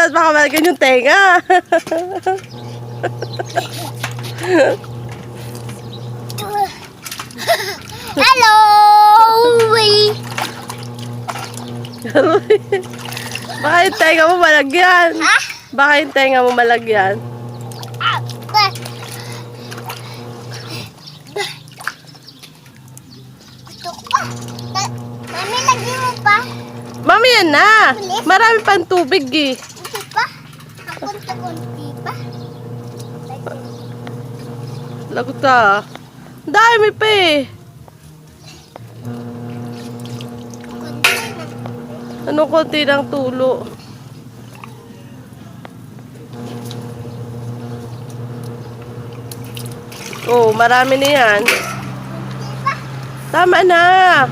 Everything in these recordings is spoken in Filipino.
Dapat baka malagyan yung tenga. Hello! Baka yung tenga mo malagyan. Ha? Baka yung tenga mo malagyan. Ah, Gusto ko pa. Mami, lagyan mo pa. Mami, yan na. Marami pang tubig eh. Hindi pa. Kunti pa. Lagot ka. Dami pa eh. Anong konti ng tulo? Oh, marami na yan. Tama na.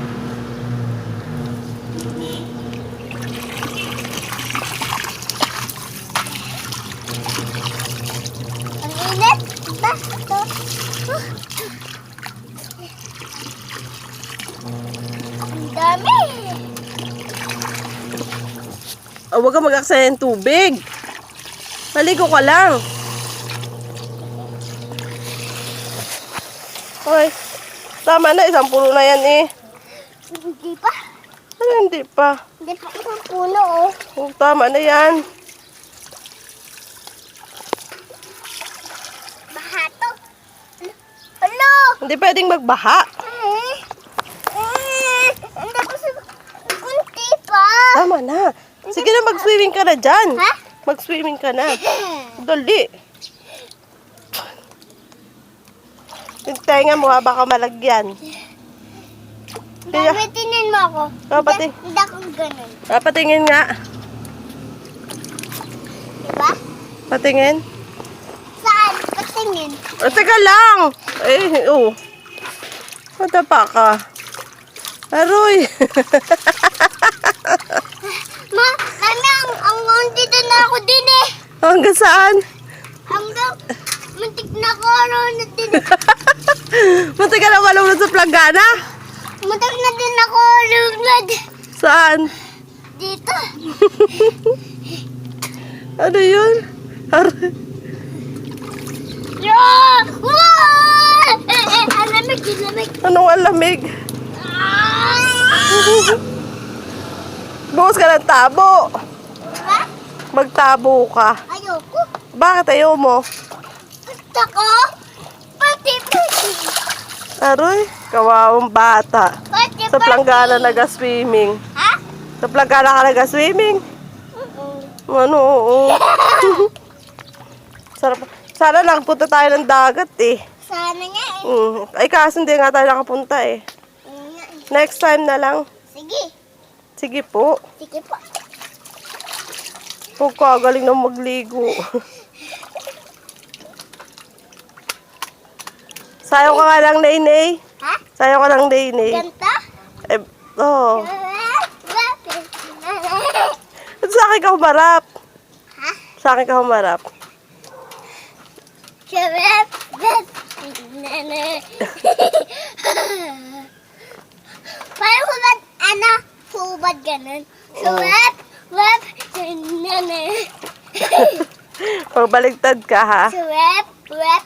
Ang init. Ba? Ito. Ang dami. Oh, huwag ka mag-aksaya ng tubig. Maligo ka lang. Hoy, tama na. Isang puno na yan eh. Hindi pa. Ano hindi pa? Hindi pa isang puno, oh. Oh, tama na yan. Baha to. Hello! Hindi pwedeng magbaha. Hindi ko sa... Kunti pa. Tama na. Sige na, mag-swimming ka na dyan. Ha? Mag-swimming ka na. Dali. Yung tenga mo ha, baka malagyan. Gamitin mo ako. Hindi ako ganun. Patingin nga. Diba? Patingin. Saan? Patingin. O, teka lang. Eh, oh. Matapa ka. Aroy. Mami, ang dito na ako din eh. Hanggang saan? Hanggang, muntik na ako na din. Muntik ka na malunod sa planggana? Muntik na din ako lumad. Saan? Dito. Ano yun? Aroy. Yeah! Wow! Alamig, alamig. Anong alamig? Buhos ka ng tabo. Diba? Magtabo ka. Ayoko. Bakit ayaw mo? Gusto ko. Pati. Aroy, kawawang bata. Pati. Sa planggana naga-swimming. Ha? Sa planggana ka naga-swimming? Ano, oo. Sarap. Sana lang punta tayo ng dagat eh. Sana nga eh. Ay kaso hindi nga tayo nakapunta eh. Next time na lang. Sige. Sige po. Sige po. Huwag ka, galing na magligo. Sayo ka nga lang, Nainay. Ha? Sayo ka lang, Nainay. Ganta? Eh, oh. Sa akin ka humarap. Ha? Sa akin ka humarap. Shabab. Paano hubad, hubad ganun? Shabab. Wap. Pagbaligtad ka, ha? Shabab. Wap.